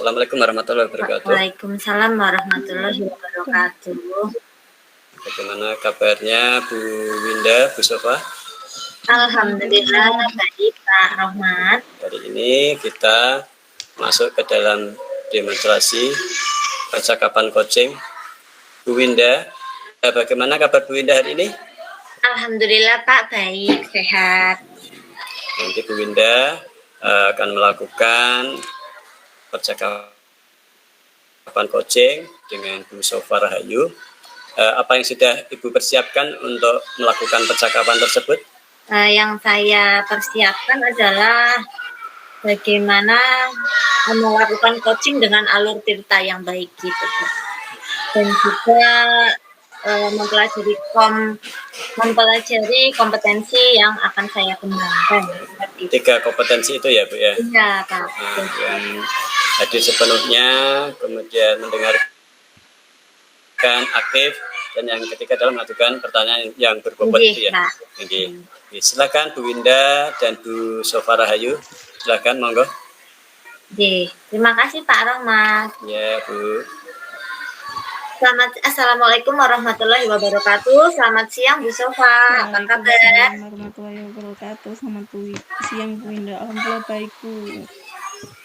Assalamualaikum warahmatullahi wabarakatuh. Waalaikumsalam warahmatullahi wabarakatuh. Bagaimana kabarnya Bu Winda, Bu Sofa? Alhamdulillah baik Pak Rohmat. Hari ini kita masuk ke dalam demonstrasi percakapan coaching. Bu Winda, bagaimana kabar Bu Winda hari ini? Alhamdulillah Pak, baik, sehat. Nanti Bu Winda akan melakukan percakapan coaching dengan Bu Sofa Rahayu. Apa yang sudah Ibu persiapkan untuk melakukan percakapan tersebut? Yang saya persiapkan adalah bagaimana melakukan coaching dengan alur tirta yang baik gitu, dan juga mempelajari kompetensi yang akan saya kembangkan. 3 kompetensi itu ya Bu ya? Iya Pak. Yang hadir sepenuhnya, kemudian mendengarkan aktif, dan yang ketiga adalah melakukan pertanyaan yang berbobot itu ya. Oke. Silakan Bu Winda dan Bu Sofa Rahayu, silakan monggo. Terima kasih Pak Rohmat. Ya Bu. Assalamualaikum warahmatullahi wabarakatuh. Selamat siang Bu Sofa. Apa kabar? Warahmatullahi wabarakatuh. Selamat siang Bu Winda. Alhamdulillah baik Bu.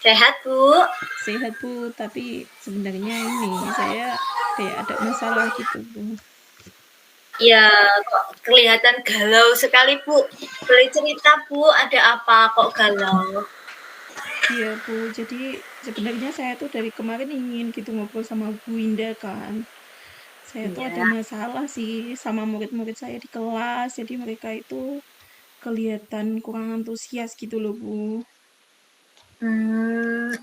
Sehat Bu? Sehat Bu, tapi sebenarnya ini saya kayak ada masalah gitu Bu. Ya, kok kelihatan galau sekali Bu. Boleh cerita Bu, ada apa kok galau? Iya Bu, jadi sebenarnya saya tuh dari kemarin ingin gitu ngobrol sama Bu Winda kan. Saya tuh ada masalah sih sama murid-murid saya di kelas, jadi mereka itu kelihatan kurang antusias gitu loh Bu.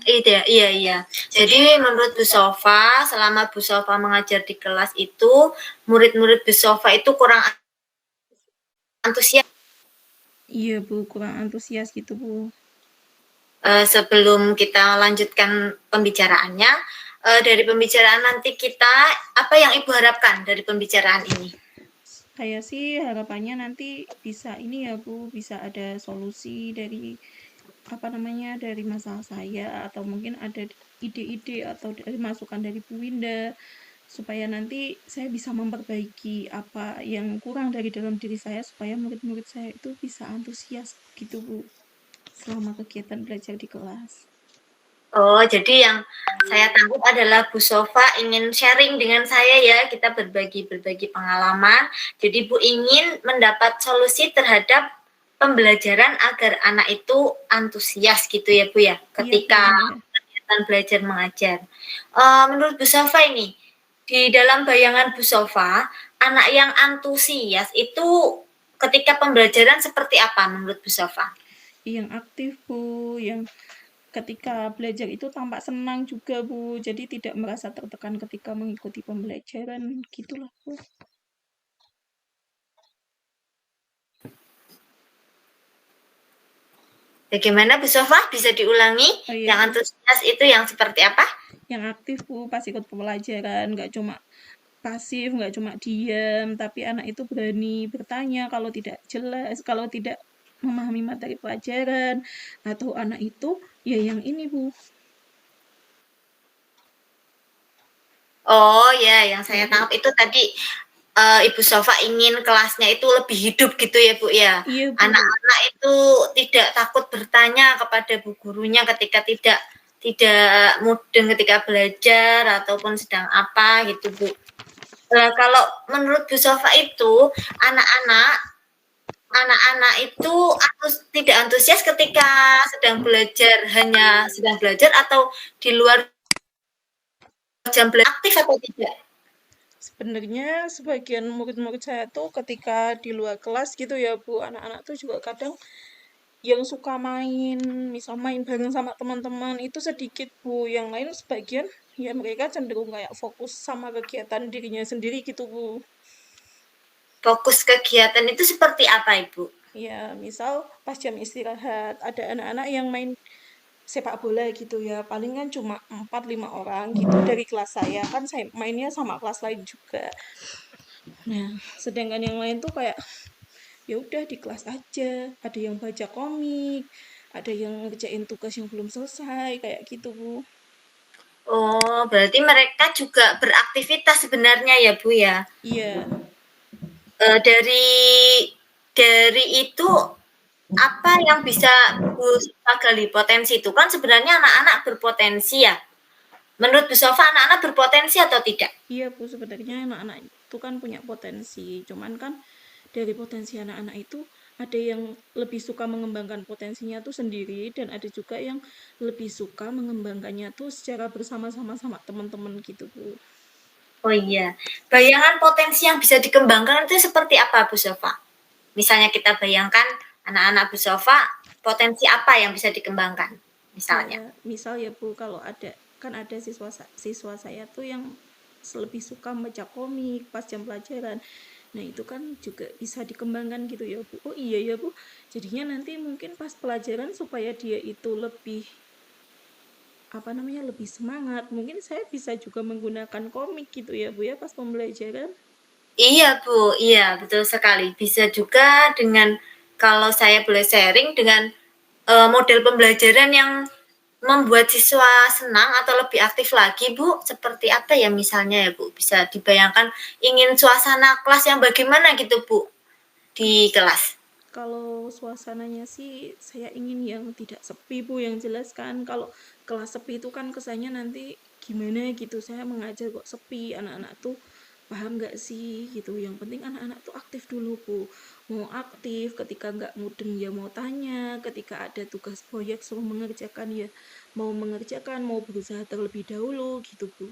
Iya. Jadi menurut Bu Sofa, selama Bu Sofa mengajar di kelas itu, murid-murid Bu Sofa itu kurang antusias. Iya Bu, kurang antusias gitu Bu. Sebelum kita lanjutkan pembicaraannya, dari pembicaraan nanti kita, apa yang Ibu harapkan dari pembicaraan ini? Saya sih harapannya nanti bisa ini ya Bu, bisa ada solusi dari dari masalah saya, atau mungkin ada ide-ide atau dari masukan dari Bu Winda, supaya nanti saya bisa memperbaiki apa yang kurang dari dalam diri saya, supaya murid-murid saya itu bisa antusias gitu Bu, selama kegiatan belajar di kelas. Oh, jadi yang saya tangkap adalah Bu Sofa ingin sharing dengan saya ya, kita berbagi pengalaman. Jadi Bu ingin mendapat solusi terhadap pembelajaran agar anak itu antusias gitu ya Bu ya, ketika kegiatan belajar mengajar. Menurut Bu Sofa ini, di dalam bayangan Bu Sofa, anak yang antusias itu ketika pembelajaran seperti apa menurut Bu Sofa? Yang aktif Bu, yang ketika belajar itu tampak senang juga Bu, jadi tidak merasa tertekan ketika mengikuti pembelajaran gitulah Bu. Bagaimana Bu Sofa, bisa diulangi? Yang antusias itu yang seperti apa? Yang aktif Bu, pas ikut pembelajaran, nggak cuma pasif, nggak cuma diam, tapi anak itu berani bertanya kalau tidak jelas, kalau tidak memahami materi pelajaran, atau anak itu ya yang ini Bu. Oh ya, yang saya tangkap itu tadi Ibu Sofa ingin kelasnya itu lebih hidup gitu ya Bu ya. Iya, Bu. Anak-anak itu tidak takut bertanya kepada bu gurunya ketika tidak mudeng ketika belajar ataupun sedang apa gitu Bu. Kalau menurut Bu Sofa itu anak-anak itu tidak antusias ketika sedang belajar, hanya sedang belajar atau di luar jam belajar aktif atau tidak? Sebenarnya sebagian murid-murid saya tuh ketika di luar kelas gitu ya Bu, anak-anak tuh juga kadang yang suka main, misal main bareng sama teman-teman itu sedikit Bu. Yang lain sebagian ya mereka cenderung kayak fokus sama kegiatan dirinya sendiri gitu Bu. Fokus kegiatan itu seperti apa Ibu? Ya, misal pas jam istirahat ada anak-anak yang main sepak bola gitu ya, paling kan cuma 4-5 orang gitu dari kelas saya, kan saya mainnya sama kelas lain juga. Nah, sedangkan yang lain tuh kayak ya udah di kelas aja, ada yang baca komik, ada yang ngerjain tugas yang belum selesai kayak gitu Bu. Oh, berarti mereka juga beraktivitas sebenarnya ya, Bu ya? Iya. Dari itu apa yang bisa Bu Sofa gali potensi itu? Kan sebenarnya anak-anak berpotensi ya. Menurut Bu Sofa anak-anak berpotensi atau tidak? Iya Bu, sebenarnya anak-anak itu kan punya potensi. Cuman kan dari potensi anak-anak itu ada yang lebih suka mengembangkan potensinya tuh sendiri dan ada juga yang lebih suka mengembangkannya tuh secara bersama-sama sama teman-teman gitu Bu. Oh iya, bayangan potensi yang bisa dikembangkan itu seperti apa Bu Sofa? Misalnya kita bayangkan anak-anak Bu Sofa, potensi apa yang bisa dikembangkan misalnya? Ya, misal ya Bu, kalau kan ada siswa saya tuh yang lebih suka baca komik pas jam pelajaran. Nah, itu kan juga bisa dikembangkan gitu ya Bu. Oh iya ya Bu. Jadinya nanti mungkin pas pelajaran supaya dia itu lebih lebih semangat. Mungkin saya bisa juga menggunakan komik gitu ya Bu ya pas pembelajaran. Iya Bu, iya betul sekali. Bisa juga dengan kalau saya boleh sharing dengan model pembelajaran yang membuat siswa senang atau lebih aktif lagi Bu, seperti apa ya misalnya ya Bu? Bisa dibayangkan ingin suasana kelas yang bagaimana gitu Bu di kelas? Kalau suasananya sih saya ingin yang tidak sepi Bu, yang jelas kan kalau kelas sepi itu kan kesannya nanti gimana gitu, saya mengajar kok sepi, anak-anak tuh paham nggak sih gitu. Yang penting anak-anak tuh aktif dulu Bu, mau aktif, ketika nggak mudeng ya mau tanya, ketika ada tugas proyek suruh mengerjakan ya mau mengerjakan, mau berusaha terlebih dahulu gitu Bu.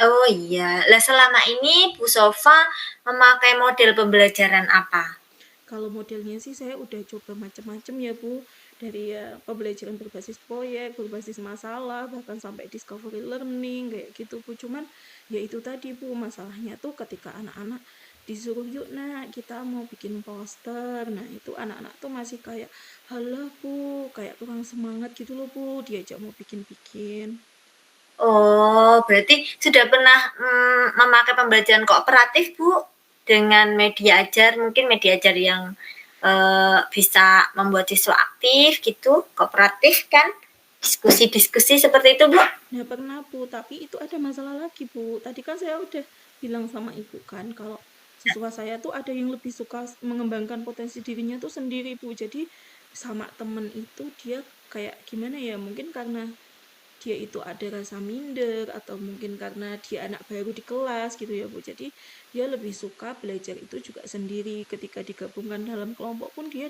Oh iya, lah selama ini Bu Sofa memakai model pembelajaran apa? Kalau modelnya sih saya udah coba macam-macam ya Bu, dari ya pembelajaran berbasis proyek, berbasis masalah, bahkan sampai discovery learning kayak gitu Bu. Cuman ya itu tadi Bu, masalahnya tuh ketika anak-anak disuruh yuk nak kita mau bikin poster, nah itu anak-anak tuh masih kayak halah Bu, kayak kurang semangat gitu loh Bu, diajak mau bikin-bikin. Oh, berarti sudah pernah memakai pembelajaran kooperatif, Bu, dengan media ajar, mungkin media ajar yang bisa membuat siswa aktif gitu, kooperatif kan? Diskusi-diskusi seperti itu, Bu. Nah pernah Bu, tapi itu ada masalah lagi Bu. Tadi kan saya udah bilang sama ibu kan, kalau siswa saya tuh ada yang lebih suka mengembangkan potensi dirinya tuh sendiri Bu. Jadi sama temen itu dia kayak gimana ya, mungkin karena dia itu ada rasa minder atau mungkin karena dia anak baru di kelas gitu ya Bu. Jadi dia lebih suka belajar itu juga sendiri. Ketika digabungkan dalam kelompok pun dia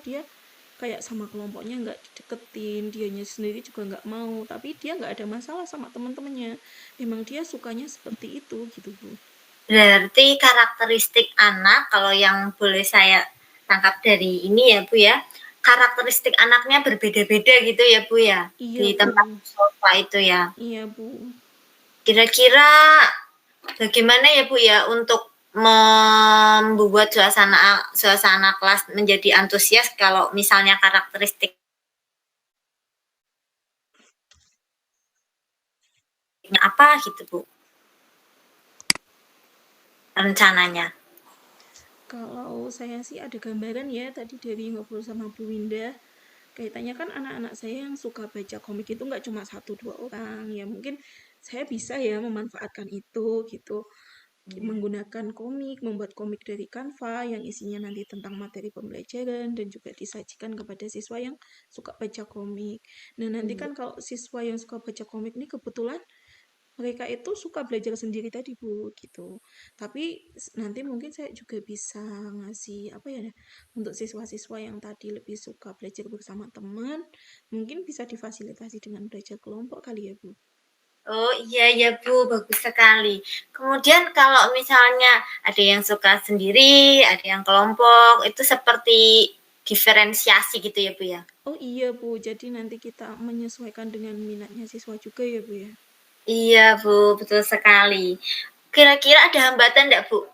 kayak sama kelompoknya nggak dideketin, dianya sendiri juga nggak mau, tapi dia nggak ada masalah sama teman-temannya, emang dia sukanya seperti itu gitu Bu. Berarti karakteristik anak, kalau yang boleh saya tangkap dari ini ya, Bu ya, karakteristik anaknya berbeda-beda gitu ya, Bu ya, Iya di Bu, tempat sofa itu ya. iya Bu. Kira-kira bagaimana ya Bu ya untuk membuat suasana suasana kelas menjadi antusias kalau misalnya karakteristiknya apa gitu Bu rencananya? Kalau saya sih ada gambaran ya tadi dari ngobrol sama Bu Winda, kaitannya kan anak-anak saya yang suka baca komik itu nggak cuma satu dua orang ya, mungkin saya bisa ya memanfaatkan itu gitu, menggunakan komik, membuat komik dari Canva yang isinya nanti tentang materi pembelajaran dan juga disajikan kepada siswa yang suka baca komik. Nah, nanti kan kalau siswa yang suka baca komik ini kebetulan mereka itu suka belajar sendiri tadi Bu gitu. Tapi nanti mungkin saya juga bisa ngasih apa ya untuk siswa-siswa yang tadi lebih suka belajar bersama teman, mungkin bisa difasilitasi dengan belajar kelompok kali ya Bu. Oh iya ya Bu, bagus sekali. Kemudian kalau misalnya ada yang suka sendiri, ada yang kelompok, itu seperti diferensiasi gitu ya Bu ya? Oh iya Bu, jadi nanti kita menyesuaikan dengan minatnya siswa juga ya Bu ya. Iya Bu, betul sekali. Kira-kira ada hambatan enggak Bu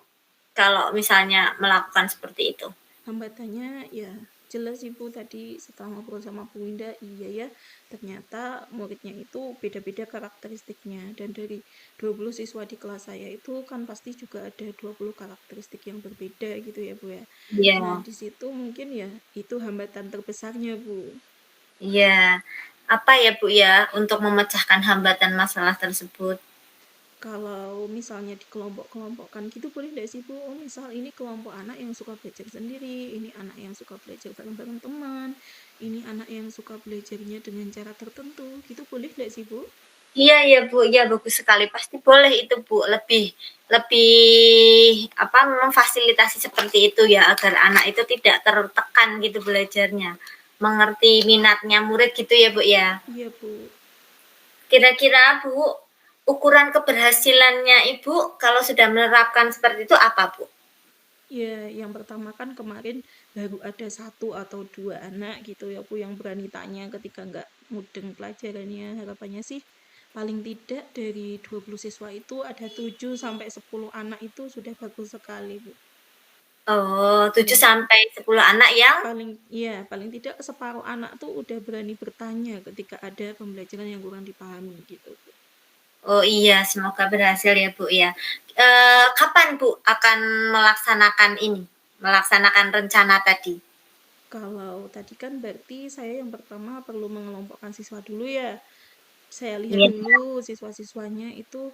kalau misalnya melakukan seperti itu? Hambatannya ya jelas Ibu tadi setelah ngobrol sama Bu Winda, iya ya ternyata muridnya itu beda-beda karakteristiknya, dan dari 20 siswa di kelas saya itu kan pasti juga ada 20 karakteristik yang berbeda gitu ya Bu ya. Nah Iya, di situ mungkin ya itu hambatan terbesarnya Bu. iya. apa ya Bu ya untuk memecahkan hambatan masalah tersebut? Kalau misalnya dikelompok-kelompokkan gitu boleh nggak sih Bu? Misal ini kelompok anak yang suka belajar sendiri, ini anak yang suka belajar bareng-bareng teman, ini anak yang suka belajarnya dengan cara tertentu, gitu boleh nggak sih Bu? Iya ya Bu, ya bagus sekali. Pasti boleh itu Bu, lebih lebih apa memfasilitasi seperti itu ya agar anak itu tidak tertekan gitu belajarnya. Mengerti minatnya murid gitu ya Bu ya. Iya Bu. Kira-kira Bu, ukuran keberhasilannya Ibu kalau sudah menerapkan seperti itu apa Bu? Ya, yang pertama kan kemarin baru ada 1 atau 2 anak gitu ya Bu yang berani tanya ketika nggak mudeng pelajarannya. Harapannya sih paling tidak dari 20 siswa itu ada 7 sampai 10 anak itu sudah bagus sekali Bu. Oh, 7 Ya, sampai 10 anak yang paling tidak separuh anak tuh udah berani bertanya ketika ada pembelajaran yang kurang dipahami gitu Bu. Oh iya, semoga berhasil ya Bu ya. Kapan Bu akan melaksanakan ini? Melaksanakan rencana tadi? Kalau tadi kan berarti saya yang pertama perlu mengelompokkan siswa dulu ya. Saya lihat Iya. dulu siswa-siswanya itu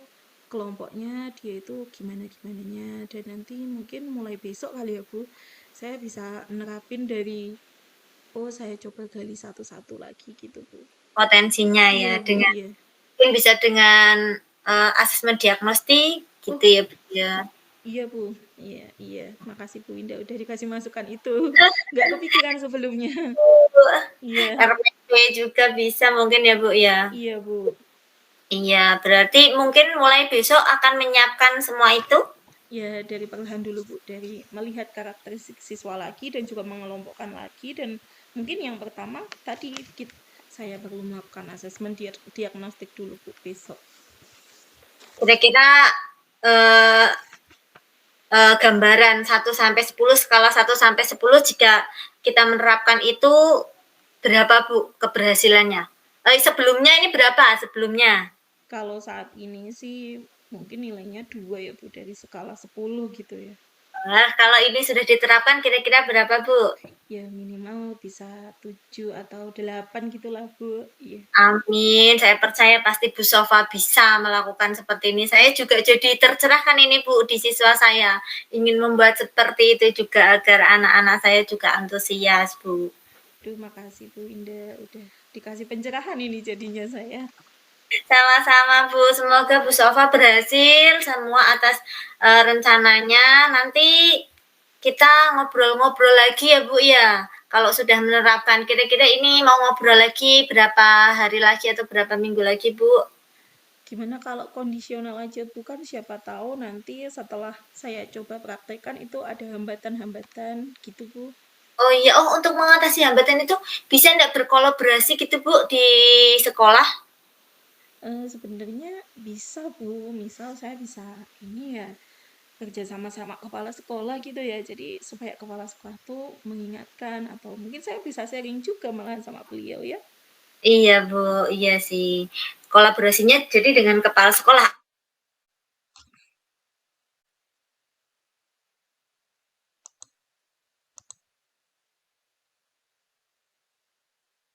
kelompoknya dia itu gimana-gimananya dan nanti mungkin mulai besok kali ya Bu, saya bisa nerapin dari saya coba gali satu-satu lagi gitu Bu. Potensinya ya Iya Bu, dengan iya. mungkin bisa dengan asesmen diagnostik Oh gitu ya Bu ya. iya Bu, iya iya. Makasih Bu Indah udah dikasih masukan itu. Nggak kepikiran sebelumnya. Iya, RPP juga bisa mungkin ya Bu ya. iya Bu. Iya, berarti mungkin mulai besok akan menyiapkan semua itu? Ya dari perlahan dulu Bu, dari melihat karakteristik siswa lagi dan juga mengelompokkan lagi dan mungkin yang pertama tadi saya perlu melakukan asesmen diagnostik dulu Bu besok. Kira-kira eh, gambaran 1 sampai 10 skala 1 sampai 10 jika kita menerapkan itu berapa Bu keberhasilannya? Sebelumnya ini berapa sebelumnya? Kalau saat ini sih mungkin nilainya 2 ya Bu dari skala 10 gitu ya. Kalau ini sudah diterapkan kira-kira berapa Bu? Ya minimal bisa 7 atau 8 gitulah Bu. Iya. Amin, saya percaya pasti Bu Sofa bisa melakukan seperti ini. Saya juga jadi tercerahkan ini Bu di siswa saya. Ingin membuat seperti itu juga agar anak-anak saya juga antusias Bu. Terima kasih Bu Indah udah dikasih pencerahan ini jadinya saya. Sama-sama Bu, semoga Bu Sofa berhasil semua atas rencananya. Nanti kita ngobrol-ngobrol lagi ya Bu ya. Kalau sudah menerapkan, kira-kira ini mau ngobrol lagi berapa hari lagi atau berapa minggu lagi Bu? Gimana kalau kondisional aja bukan siapa tahu nanti setelah saya coba praktekkan itu ada hambatan-hambatan gitu Bu. Oh iya, oh untuk mengatasi hambatan itu bisa enggak berkolaborasi gitu Bu di sekolah? Sebenarnya bisa Bu, misal saya bisa ini ya kerja sama kepala sekolah gitu ya. Jadi supaya kepala sekolah tuh mengingatkan atau mungkin saya bisa sharing juga malahan sama beliau ya. Iya Bu, iya sih. Kolaborasinya jadi dengan kepala sekolah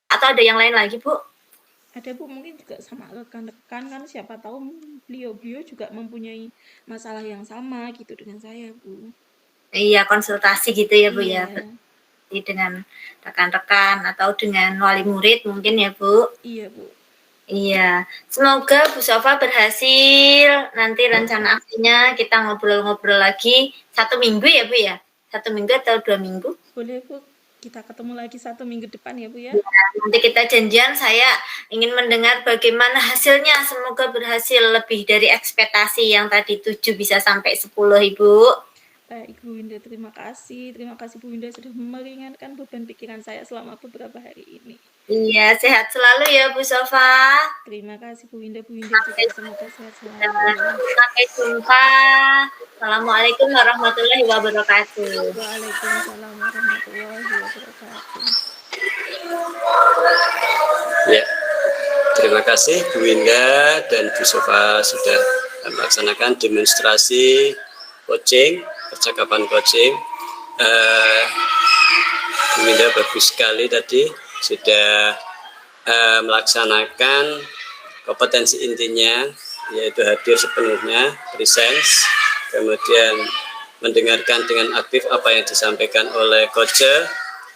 atau ada yang lain lagi Bu? Ada Bu mungkin juga sama rekan-rekan kan siapa tahu beliau-beliau juga mempunyai masalah yang sama gitu dengan saya Bu. Iya, konsultasi gitu ya Bu ya. Iya, Dengan rekan-rekan atau dengan wali murid mungkin ya Bu. iya Bu. Iya, semoga Bu Sofa berhasil. Nanti rencana aksinya kita ngobrol-ngobrol lagi 1 minggu ya Bu ya? 1 minggu atau 2 minggu? Boleh Bu, kita ketemu lagi 1 minggu depan ya Bu ya. Ya, nanti kita janjian, saya ingin mendengar bagaimana hasilnya. Semoga berhasil lebih dari ekspektasi yang tadi 7 bisa sampai 10 Ibu. Baik Bu Winda, terima kasih. Terima kasih Bu Winda sudah meringankan beban pikiran saya selama beberapa hari ini. Iya, sehat selalu ya Bu Sofa. Terima kasih Bu Winda juga semoga sehat selalu. Sampai jumpa. Assalamualaikum warahmatullahi wabarakatuh. Waalaikumsalam warahmatullahi wabarakatuh. Ya, terima kasih Bu Winda dan Bu Sofa sudah melaksanakan demonstrasi coaching, percakapan coaching. Bu Winda bagus sekali tadi sudah melaksanakan kompetensi intinya, yaitu hadir sepenuhnya, presence, kemudian mendengarkan dengan aktif apa yang disampaikan oleh coach.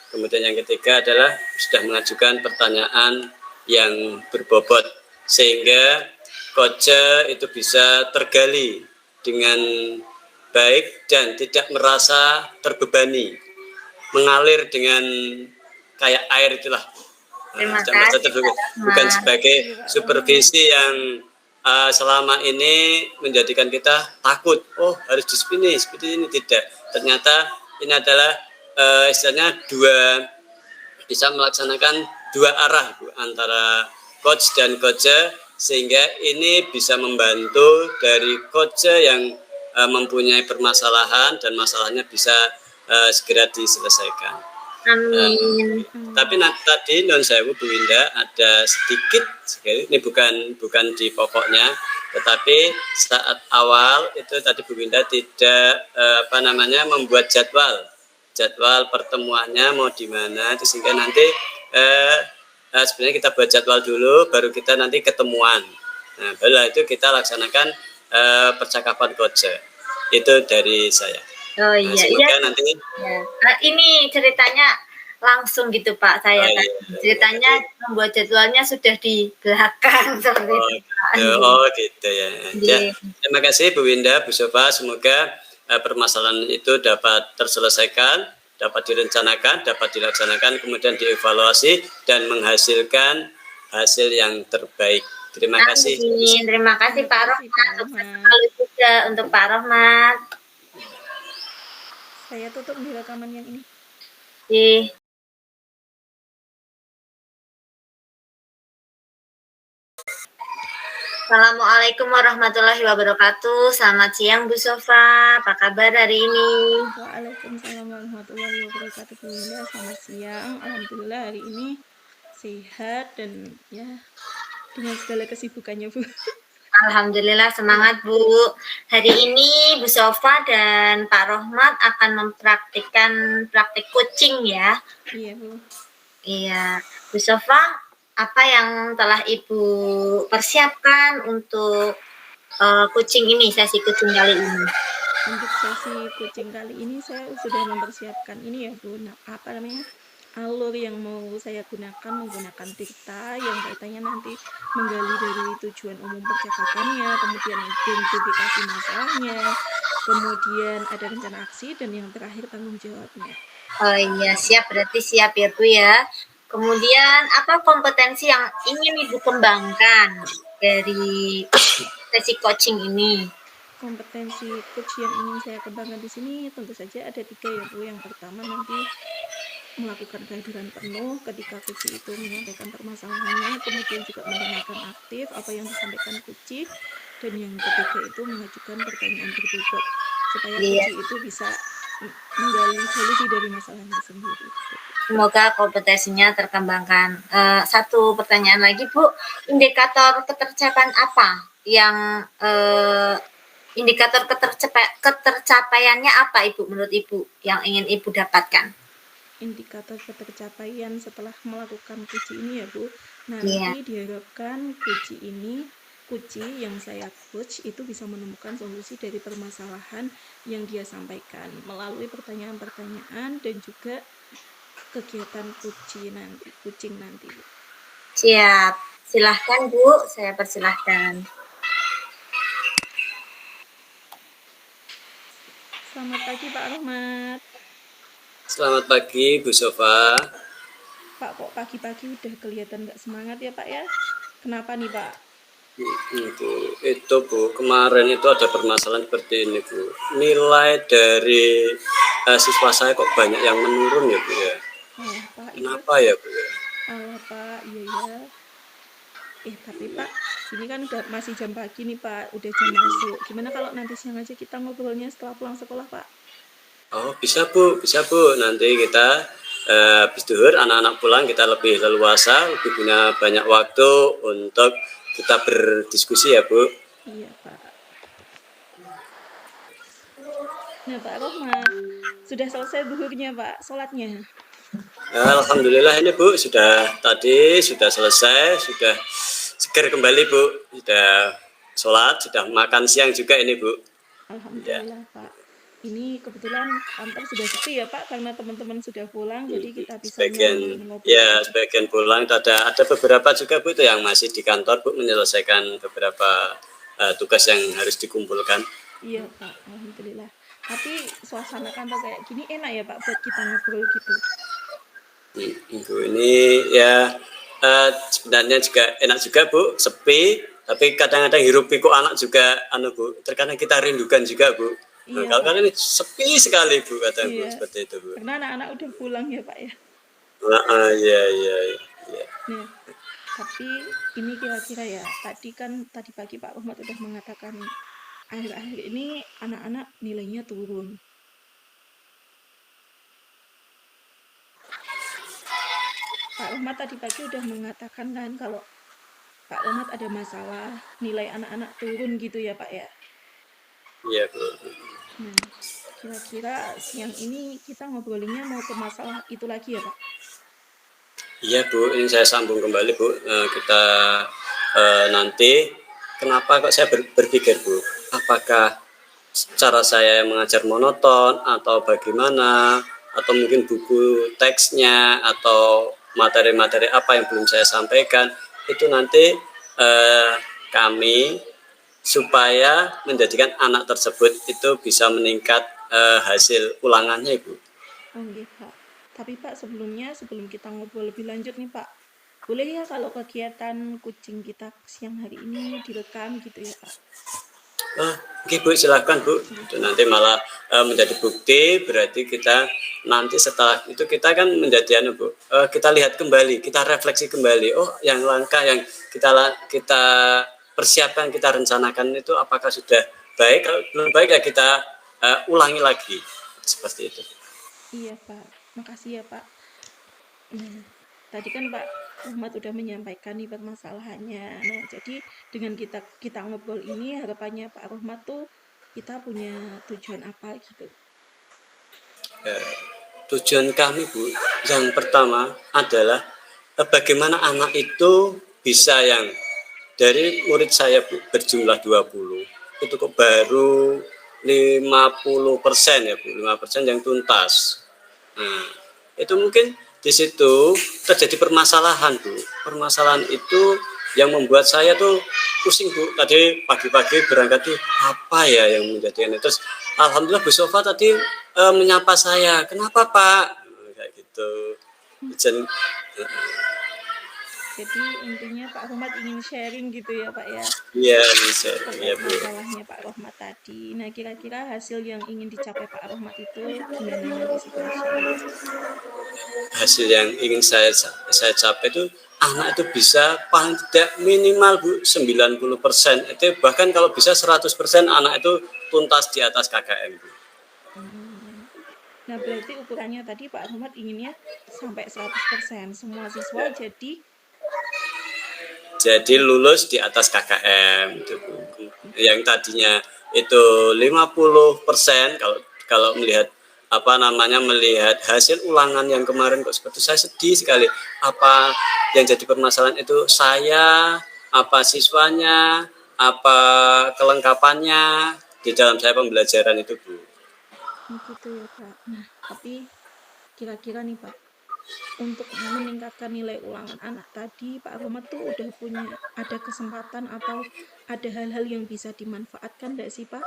Kemudian yang ketiga adalah sudah mengajukan pertanyaan yang berbobot sehingga coach itu bisa tergali dengan baik dan tidak merasa terbebani, mengalir dengan kayak air itulah. Terima kasih Bukan Mas. sebagai supervisi yang selama ini menjadikan kita takut. Oh, harus seperti ini tidak. Ternyata ini adalah istilahnya bisa melaksanakan dua arah Bu, antara coach dan coach, sehingga ini bisa membantu dari coach yang mempunyai permasalahan dan masalahnya bisa segera diselesaikan. Amin. Tapi tadi non sewu Bu Winda ada sedikit, ini bukan di pokoknya, tetapi saat awal itu tadi Bu Winda tidak membuat jadwal pertemuannya mau di mana, itu sehingga nanti sebenarnya kita buat jadwal dulu, baru kita nanti ketemuan. Nah, baru itu kita laksanakan percakapan coach. Itu dari saya. Oh iya, iya. Nanti ya. Ini ceritanya langsung gitu Pak saya kan. Ceritanya membuat jadwalnya sudah di belakang seperti itu. Gitu ya. Terima kasih Bu Winda, Bu Sofa. Semoga permasalahan itu dapat terselesaikan, dapat direncanakan, dapat dilaksanakan, kemudian dievaluasi dan menghasilkan hasil yang terbaik. Terima kasih. Terima kasih Pak Rohmat. Sukses selalu juga untuk Pak Rohmat. Saya tutup di rekaman yang ini. Assalamualaikum warahmatullahi wabarakatuh. Selamat siang Bu Sofa. Apa kabar hari ini? Waalaikumsalam warahmatullahi wabarakatuh Bu Winda. Selamat siang. Alhamdulillah hari ini sehat dan ya dengan segala kesibukannya Bu. Alhamdulillah semangat Bu. Hari ini Bu Sofa dan Pak Rohmat akan mempraktikkan praktik coaching ya. Iya Bu. Iya, Bu Sofa, apa yang telah Ibu persiapkan untuk coaching ini, sesi coaching kali ini? Untuk sesi coaching kali ini saya sudah mempersiapkan ini ya Bu. Nah, alur yang mau saya gunakan menggunakan dikta yang kaitannya nanti menggali dari tujuan umum percakapannya, kemudian identifikasi masalahnya, kemudian ada rencana aksi, dan yang terakhir tanggung jawabnya. Oh iya, berarti siap ya Bu ya. Kemudian apa kompetensi yang ingin Ibu kembangkan dari sesi coaching ini? Kompetensi coach yang ingin saya kembangkan di sini tentu saja ada 3 ya Bu. Yang pertama nanti melakukan kehadiran penuh ketika coach itu menyampaikan permasalahannya, kemudian juga mendengarkan aktif apa yang disampaikan coach, dan yang ketiga itu mengajukan pertanyaan berbobot supaya coach itu bisa menggali solusi dari masalahnya sendiri. Semoga kompetensinya terkembangkan. Satu pertanyaan lagi Bu, indikator ketercapaian apa yang indikator ketercapaiannya apa Ibu menurut Ibu yang ingin Ibu dapatkan? Indikator ketercapaian setelah melakukan coach ini ya Bu, nanti diharapkan coach yang saya coach itu bisa menemukan solusi dari permasalahan yang dia sampaikan melalui pertanyaan-pertanyaan dan juga kegiatan coaching nanti. Siap, silahkan Bu, saya persilahkan. Selamat pagi Pak Rohmat. Selamat pagi Bu Sofa. Pak, kok pagi-pagi udah kelihatan gak semangat ya Pak ya? Kenapa nih Pak? Itu Bu, kemarin itu ada permasalahan seperti ini Bu. Nilai dari siswa saya kok banyak yang menurun ya Bu ya. Pak, kenapa ya Bu ya? Pak, iya. Tapi Pak, ini kan udah masih jam pagi nih Pak, udah jam masuk. Gimana kalau nanti siang aja kita ngobrolnya setelah pulang sekolah Pak? Oh bisa Bu. Nanti kita habis duhur anak-anak pulang kita lebih leluasa, lebih punya banyak waktu untuk kita berdiskusi ya Bu. Iya Pak. Nah Pak Rohmat, sudah selesai duhurnya Pak, sholatnya? Alhamdulillah ini Bu sudah selesai, sudah seger kembali Bu, sudah sholat, sudah makan siang juga ini Bu. Ya, Alhamdulillah Pak. Ini kebetulan kantor sudah sepi ya Pak, karena teman-teman sudah pulang, jadi kita bisa sebagian ngobrol-ngobrol ya gitu. sebagian pulang. Ada beberapa juga Bu itu yang masih di kantor Bu menyelesaikan beberapa tugas yang harus dikumpulkan. Iya Pak, Alhamdulillah. Tapi suasana kantor kayak gini enak ya Pak buat kita ngobrol gitu. Bu ini ya sebenarnya juga enak juga Bu, sepi, tapi kadang-kadang hirup pikuk anak juga Bu, terkadang kita rindukan juga Bu. Nah, Iya kalau Pak, kali ini sepi sekali Bu kadang Bu, iya. seperti itu Bu. Karena anak-anak udah pulang ya Pak ya. Iya iya iya. Nah, tapi ini kira-kira ya, tadi pagi Pak Rahmat udah mengatakan akhir-akhir ini anak-anak nilainya turun. Pak Rahmat tadi pagi udah mengatakan kan kalau Pak Rahmat ada masalah nilai anak-anak turun gitu ya Pak ya. Iya Bu. Nah, kira-kira siang ini kita ngobrolinnya mau ke masalah itu lagi ya Pak? Iya Bu, ini saya sambung kembali Bu. Kita nanti kenapa kok saya berpikir Bu, apakah cara saya mengajar monoton atau bagaimana, atau mungkin buku teksnya atau materi-materi apa yang belum saya sampaikan itu nanti kami supaya menjadikan anak tersebut itu bisa meningkat hasil ulangannya Ibu. Oh nggih, Pak. Tapi Pak, sebelum kita ngobrol lebih lanjut nih Pak, boleh ya kalau kegiatan kucing kita siang hari ini direkam gitu ya Pak? Oke Bu, silahkan Bu. Nggih. Itu nanti malah menjadi bukti, berarti kita nanti setelah itu kita kan menjadi Bu, kita lihat kembali, kita refleksi kembali. Oh, yang langkah yang kita persiapkan, kita rencanakan itu apakah sudah baik? Kalau belum baik ya kita ulangi lagi seperti itu. Iya Pak, makasih ya Pak. Nah, tadi kan Pak Ahmad udah menyampaikan nih permasalahannya. Nah, jadi dengan kita ngobrol ini harapannya Pak Ahmad tuh kita punya tujuan apa gitu. Tujuan kami Bu, yang pertama adalah bagaimana anak itu bisa yang dari murid saya Bu, berjumlah 20 itu kok baru 50% ya Bu, 5% yang tuntas. Nah, itu mungkin di situ terjadi permasalahan Bu. Permasalahan itu yang membuat saya tuh pusing Bu. Tadi pagi-pagi berangkat tuh apa ya yang menjadikan itu. Terus alhamdulillah Bu Sofa tadi menyapa saya. Kenapa Pak? Kayak gitu. Dan Jadi intinya Pak Ahmad ingin sharing gitu ya Pak ya. iya bisa ya Terkait Bu. masalahnya Pak Rohmat tadi. Nah, kira-kira hasil yang ingin dicapai Pak Rohmat itu gimana nanti seterusnya? Hasil yang ingin saya capai itu anak itu bisa paling tidak minimal Bu 90%, itu bahkan kalau bisa 100% anak itu tuntas di atas KKM Bu. Nah, berarti ukurannya tadi Pak Rohmat inginnya sampai 100%. Semua siswa Jadi lulus di atas KKM itu Bu. Yang tadinya itu 50%, kalau melihat melihat hasil ulangan yang kemarin kok seperti saya sedih sekali. Apa yang jadi permasalahan itu saya, apa siswanya, apa kelengkapannya di dalam saya pembelajaran itu Bu. gitu ya Pak. Nah, tapi kira-kira nih Pak, untuk meningkatkan nilai ulangan anak tadi, Pak Rohmat tuh udah ada kesempatan atau ada hal-hal yang bisa dimanfaatkan nggak sih Pak?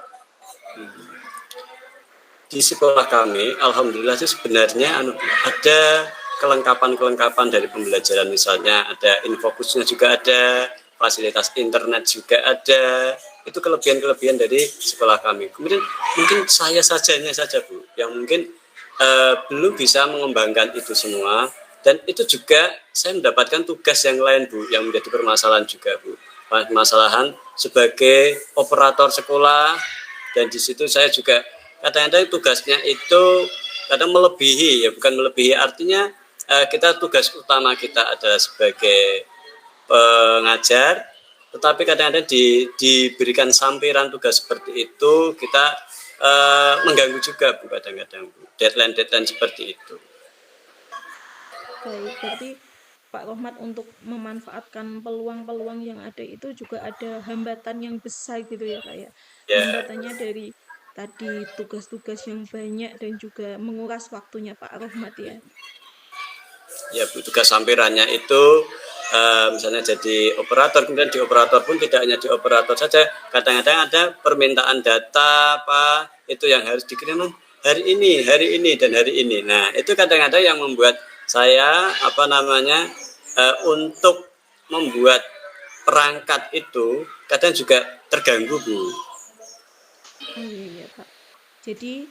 Di sekolah kami alhamdulillah sih sebenarnya ada kelengkapan dari pembelajaran, misalnya ada infokusnya juga ada, fasilitas internet juga ada, itu kelebihan dari sekolah kami. Kemudian mungkin saya saja Bu yang mungkin belum bisa mengembangkan itu semua, dan itu juga saya mendapatkan tugas yang lain Bu yang menjadi permasalahan juga Bu, permasalahan sebagai operator sekolah, dan di situ saya juga kadang-kadang tugasnya itu kadang melebihi, ya bukan melebihi artinya kita tugas utama kita adalah sebagai pengajar, tetapi kadang-kadang diberikan sampiran tugas seperti itu kita mengganggu juga Bu, kadang-kadang Bu, deadline seperti itu. Baik, berarti Pak Rohmat untuk memanfaatkan peluang-peluang yang ada itu juga ada hambatan yang besar gitu ya Pak ya. Ya, Hambatannya dari tadi tugas-tugas yang banyak dan juga menguras waktunya Pak Rohmat ya. ya Bu, tugas sampirannya itu misalnya jadi operator, kemudian di operator pun tidak hanya di operator saja, kadang-kadang ada permintaan data apa itu yang harus dikirim hari ini dan hari ini. Nah itu kadang-kadang yang membuat saya apa namanya untuk membuat perangkat itu kadang juga terganggu Bu. Oh iya iya Pak. Jadi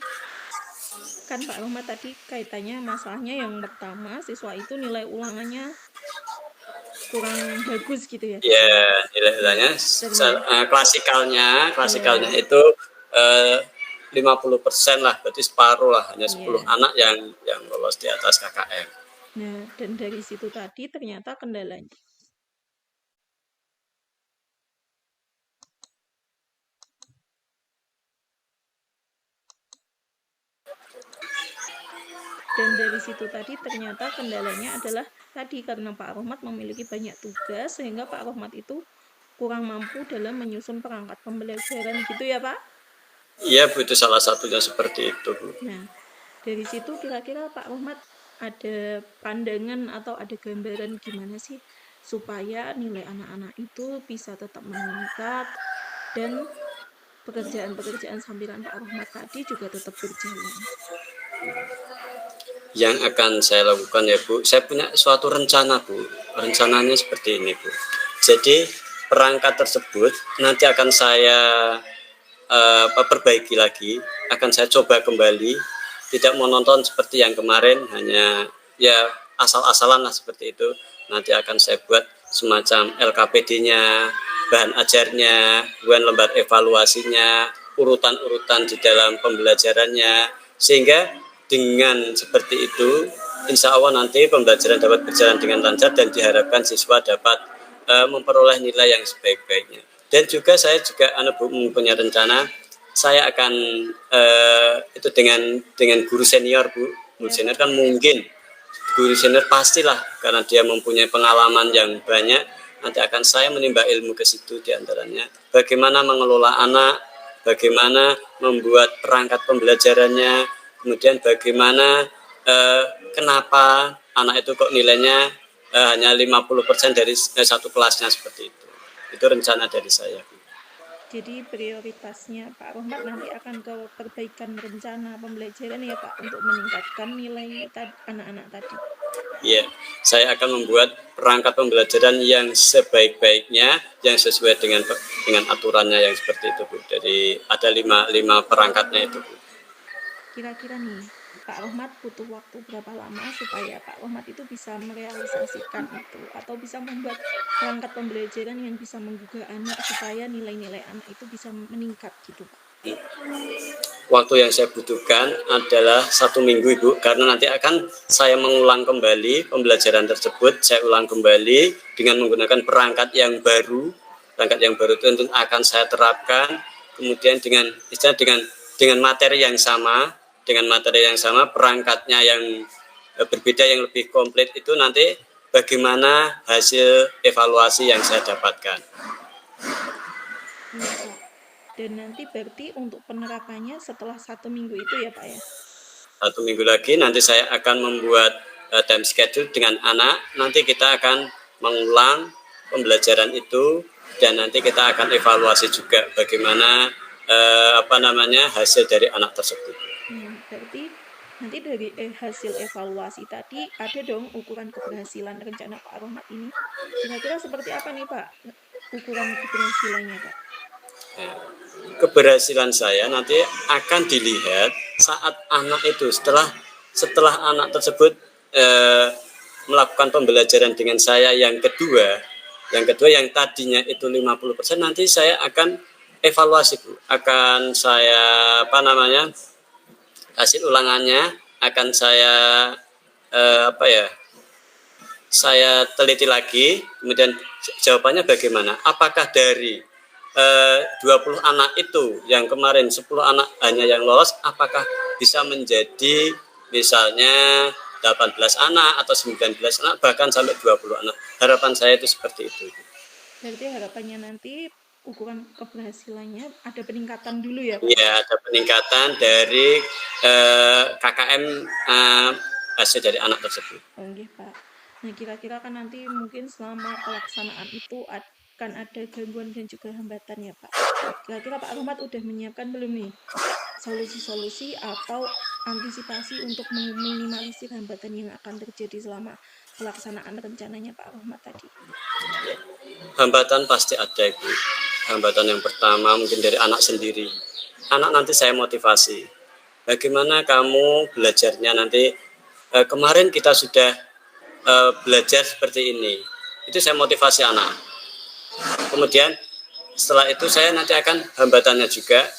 kan Pak Rohmat tadi kaitannya masalahnya yang pertama siswa itu nilai ulangannya kurang bagus gitu ya Pak Ya ya. Nah, nilai-nilainya ternyata klasikalnya ya, itu eh, 50% lah, berarti separuh lah, hanya 10 iya. anak yang lolos di atas KKM. Nah, dan dari situ tadi ternyata kendalanya. Dan dari situ tadi ternyata kendalanya adalah tadi karena Pak Rohmat memiliki banyak tugas sehingga Pak Rohmat itu kurang mampu dalam menyusun perangkat pembelajaran gitu ya Pak. Iya Bu, itu salah satunya seperti itu Bu. Nah, dari situ kira-kira Pak Rohmat ada pandangan atau ada gambaran gimana sih supaya nilai anak-anak itu bisa tetap meningkat dan pekerjaan-pekerjaan sambilan Pak Rohmat tadi juga tetap berjalan. Yang akan saya lakukan ya Bu, saya punya suatu rencana Bu. Rencananya seperti ini Bu. Jadi perangkat tersebut nanti akan saya perbaiki lagi, akan saya coba kembali, tidak menonton seperti yang kemarin hanya ya asal-asalan lah seperti itu. Nanti akan saya buat semacam LKPD-nya, bahan ajarnya, kemudian lembar evaluasinya, urutan-urutan di dalam pembelajarannya, sehingga dengan seperti itu insya Allah nanti pembelajaran dapat berjalan dengan lancar dan diharapkan siswa dapat memperoleh nilai yang sebaik-baiknya. Dan juga saya juga punya rencana saya akan itu dengan guru senior Bu. Guru Ya senior Pak. kan mungkin guru senior pastilah karena dia mempunyai pengalaman yang banyak, nanti akan saya menimba ilmu ke situ diantaranya bagaimana mengelola anak, bagaimana membuat perangkat pembelajarannya, kemudian bagaimana kenapa anak itu kok nilainya hanya 50% dari satu kelasnya seperti itu. Itu rencana dari saya. Jadi prioritasnya Pak Rohmat nanti akan ke perbaikan rencana pembelajaran ya Pak untuk meningkatkan nilai anak-anak tadi. Ya, saya akan membuat perangkat pembelajaran yang sebaik-baiknya, yang sesuai dengan aturannya yang seperti itu Bu. Jadi ada lima perangkatnya itu Bu. Kira-kira nih Pak Rohmat butuh waktu berapa lama supaya Pak Rohmat itu bisa merealisasikan itu atau bisa membuat perangkat pembelajaran yang bisa menggugah anak supaya nilai-nilai anak itu bisa meningkat gitu Pak. Waktu yang saya butuhkan adalah 1 minggu Ibu, karena nanti akan saya mengulang kembali pembelajaran tersebut, saya ulang kembali dengan menggunakan perangkat yang baru. Perangkat yang baru itu tentu akan saya terapkan, kemudian dengan materi yang sama, perangkatnya yang berbeda, yang lebih komplit itu nanti bagaimana hasil evaluasi yang saya dapatkan. Iya Pak. Dan nanti berarti untuk penerapannya setelah 1 minggu itu ya Pak ya? 1 minggu lagi nanti saya akan membuat time schedule dengan anak. Nanti kita akan mengulang pembelajaran itu dan nanti kita akan evaluasi juga bagaimana hasil dari anak tersebut. Berarti nanti dari hasil evaluasi tadi ada dong ukuran keberhasilan rencana Pak Rohmat ini. Kira-kira seperti apa nih Pak ukuran keberhasilannya Pak? Keberhasilan saya nanti akan dilihat saat anak itu setelah anak tersebut melakukan pembelajaran dengan saya yang kedua yang tadinya itu 50%, nanti saya akan evaluasi Bu. Akan saya hasil ulangannya akan saya saya teliti lagi, kemudian jawabannya bagaimana, apakah dari 20 anak itu yang kemarin 10 anak hanya yang lolos, apakah bisa menjadi misalnya 18 anak atau 19 anak, bahkan sampai 20 anak. Harapan saya itu seperti itu. Berarti harapannya nanti ukuran keberhasilannya ada peningkatan dulu ya Pak? Iya, ada peningkatan dari KKM hasil dari anak tersebut. Oke Pak. Nah kira-kira kan nanti mungkin selama pelaksanaan itu akan ada gangguan dan juga hambatan ya Pak. Kira-kira Pak Rohmat udah menyiapkan belum nih solusi-solusi atau antisipasi untuk meminimalisir hambatan yang akan terjadi selama pelaksanaan rencananya Pak Rohmat tadi? Hambatan pasti ada, Ibu. Hambatan yang pertama mungkin dari anak sendiri. Anak nanti saya motivasi. Bagaimana kamu belajarnya nanti? Kemarin kita sudah belajar seperti ini. Itu saya motivasi anak. Kemudian setelah itu saya nanti akan hambatannya juga.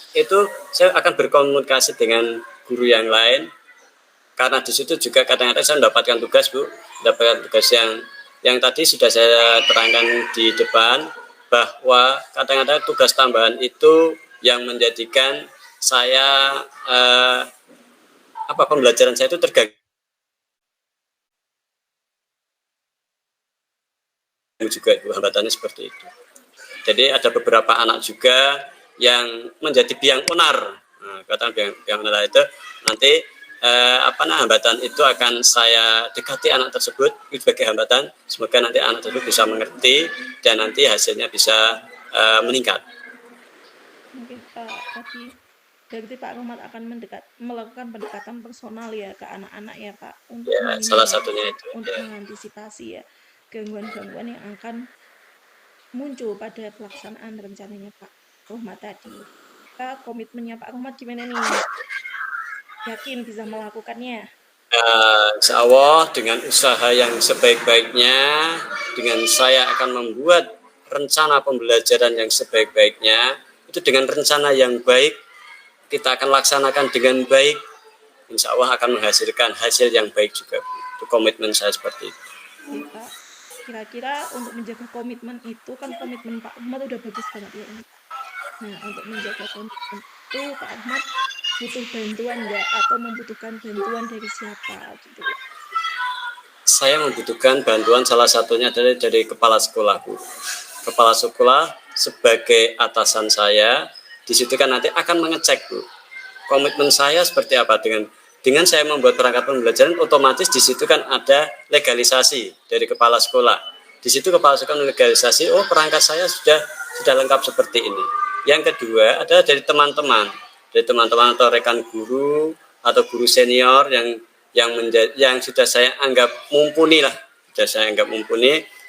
Itu saya akan berkomunikasi dengan guru yang lain. Karena di situ juga kadang-kadang saya mendapatkan tugas, Bu. Mendapatkan tugas yang tadi sudah saya terangkan di depan, bahwa kadang-kadang tugas tambahan itu yang menjadikan saya pembelajaran saya itu terganggu juga, Ibu. Hambatannya seperti itu. Jadi ada beberapa anak juga yang menjadi biang onar. Nah, kata biang onar itu nanti hambatan itu akan saya dekati anak tersebut sebagai hambatan. Semoga nanti anak tersebut bisa mengerti dan nanti hasilnya bisa meningkat. Mungkin Pak tadi berarti Pak Rohmat akan melakukan pendekatan personal ya ke anak-anak ya Pak untuk Ya, salah satunya itu. untuk mengantisipasi ya gangguan-gangguan yang akan muncul pada pelaksanaan rencananya Pak Rohmat tadi. Komitmennya Pak Rohmat gimana nih? Yakin bisa melakukannya? Insya Allah dengan usaha yang sebaik-baiknya, dengan saya akan membuat rencana pembelajaran yang sebaik-baiknya, itu dengan rencana yang baik, kita akan laksanakan dengan baik, insya Allah akan menghasilkan hasil yang baik juga. Itu komitmen saya seperti itu. Ya, Pak. Kira-kira untuk menjaga komitmen itu kan komitmen Pak Ahmad udah bagus banget ya ini. Nah, untuk menjaga komitmen itu Pak Ahmad butuh bantuan nggak atau membutuhkan bantuan dari siapa gitu? Saya membutuhkan bantuan salah satunya dari kepala sekolah, Bu. Kepala sekolah sebagai atasan saya, di situ kan nanti akan mengecek, Bu, komitmen saya seperti apa. Dengan saya membuat perangkat pembelajaran, otomatis di situ kan ada legalisasi dari kepala sekolah. Di situ kepala sekolah legalisasi, oh perangkat saya sudah lengkap seperti ini. Yang kedua adalah dari teman-teman atau rekan guru atau guru senior yang sudah saya anggap mumpuni lah,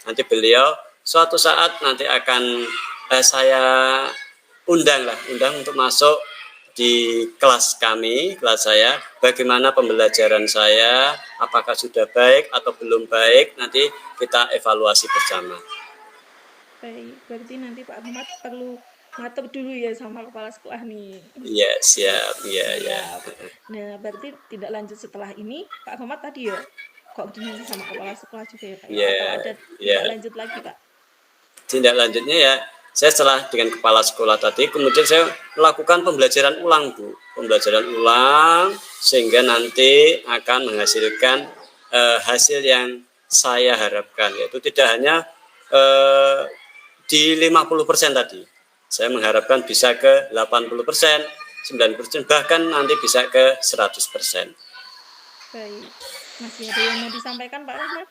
nanti beliau suatu saat nanti akan saya undang untuk masuk di kelas saya, bagaimana pembelajaran saya, apakah sudah baik atau belum baik, nanti kita evaluasi bersama. Baik, berarti nanti Pak Ahmad perlu ngatur dulu ya sama kepala sekolah nih. Iya, siap. Iya. Nah, berarti tidak lanjut setelah ini, Pak Ahmad tadi ya, koordinasi sama kepala sekolah juga ya Pak? Iya. Atau ada tidak lanjut lagi Pak? Tindak lanjutnya ya, saya setelah dengan kepala sekolah tadi, kemudian saya melakukan pembelajaran ulang, Bu. Pembelajaran ulang, sehingga nanti akan menghasilkan hasil yang saya harapkan, yaitu tidak hanya di 50% tadi. Saya mengharapkan bisa ke 80%, 90%, bahkan nanti bisa ke 100%. Baik, masih ada yang mau disampaikan Pak Rahmat?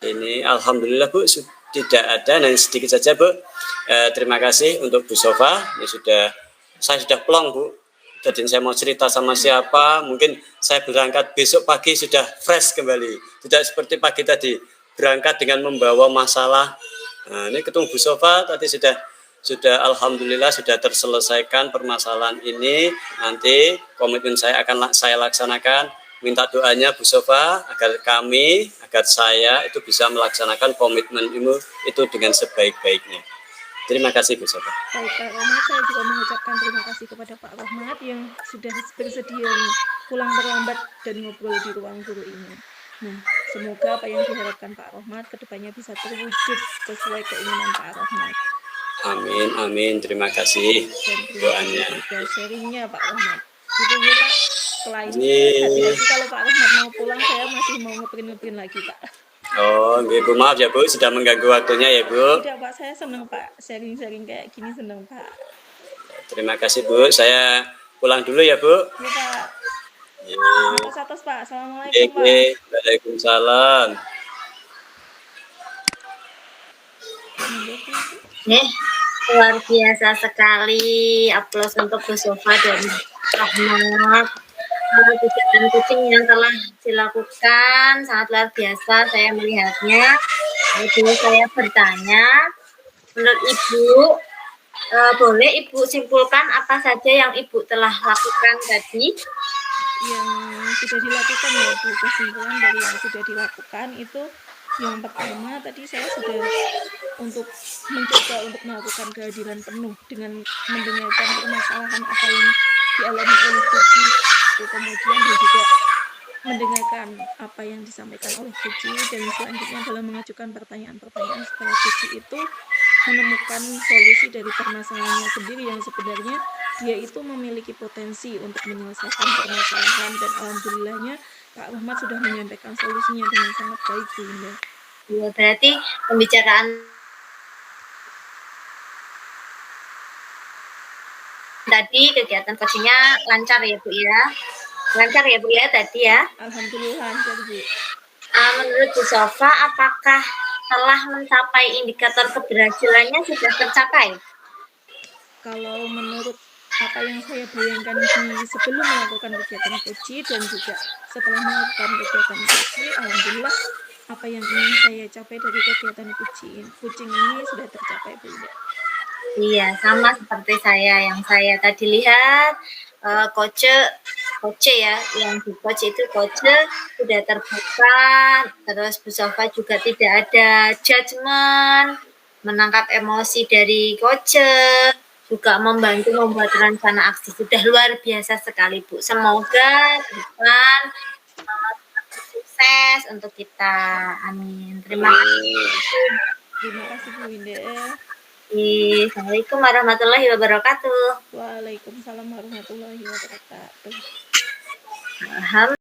Ini Alhamdulillah, Bu, tidak ada, dan sedikit saja, Bu. Terima kasih untuk Bu Sofa. Saya sudah plong, Bu. Jadi saya mau cerita sama siapa, mungkin saya berangkat besok pagi sudah fresh kembali. Tidak seperti pagi tadi, berangkat dengan membawa masalah. Nah, ini ketemu Bu Sofa tadi sudah Alhamdulillah sudah terselesaikan permasalahan ini. Nanti komitmen saya akan saya laksanakan. Minta doanya Bu Sofa agar saya itu bisa melaksanakan komitmen itu dengan sebaik-baiknya. Terima kasih Bu Sofa. Baik Pak Rahmat, saya juga mengucapkan terima kasih kepada Pak Rahmat yang sudah bersedia pulang terlambat dan ngobrol di ruang guru ini. Nah, semoga apa yang diharapkan Pak Rahmat kedepannya bisa terwujud sesuai keinginan Pak Rahmat. Amin. Terima kasih doanya. Dan sharingnya Pak Rahmat. Gitu ya Pak. Setelah ini Ini. hati-hati kalau Pak Rahmat mau pulang, saya masih mau ngeprint lagi, Pak. Oh, nggih, Bu, maaf ya Bu, sudah mengganggu waktunya ya Bu. Tidak, Pak, saya senang, Pak. Sharing-sharing kayak gini senang, Pak. Terima kasih Bu, saya pulang dulu ya Bu. Ya, Pak. Iya. Atas-atas, Pak. Assalamualaikum, Pak. Oke, waalaikumsalam. Nih, luar biasa sekali. Aplaus untuk Bu Sofa dan Rahmat. Kegiatan kucing yang telah dilakukan sangat luar biasa. Saya melihatnya. Jadi saya bertanya, menurut Ibu, boleh Ibu simpulkan apa saja yang Ibu telah lakukan tadi? Yang sudah dilakukan ya Bu, kesimpulan dari yang sudah dilakukan itu yang pertama tadi saya sudah mencoba untuk melakukan kehadiran penuh dengan mendengarkan permasalahan apa yang dialami oleh Puji, kemudian dia juga mendengarkan apa yang disampaikan oleh Puji, dan selanjutnya adalah mengajukan pertanyaan-pertanyaan setelah Puji itu menemukan solusi dari permasalahannya sendiri yang sebenarnya dia itu memiliki potensi untuk menyelesaikan permasalahan, dan alhamdulillahnya Pak Rahmat sudah menyampaikan solusinya dengan sangat baik Bu Indah. Ya, berarti pembicaraan tadi kegiatan coachingnya lancar ya Bu ya? Lancar ya Bu ya tadi ya? Alhamdulillah lancar Bu. Menurut Bu Sofa, apakah telah mencapai indikator keberhasilannya sudah tercapai? Kalau menurut apa yang saya bayangkan di sebelum melakukan kegiatan Puji dan juga setelah melakukan kegiatan Puji, alhamdulillah apa yang ingin saya capai dari kegiatan kucing ini sudah tercapai Bu Ida. Iya, sama seperti saya. Yang saya tadi lihat, coach ya, yang di coach itu coach sudah terbuka, terus Bu Sofa juga tidak ada judgement, menangkap emosi dari coach, juga membantu membuat rencana aksi. Sudah luar biasa sekali Bu. Semoga ke depan sukses untuk kita. Amin. Terima kasih. Terima kasih Bu Indah. Assalamualaikum warahmatullahi wabarakatuh. Waalaikumsalam warahmatullahi wabarakatuh. Alhamdulillah.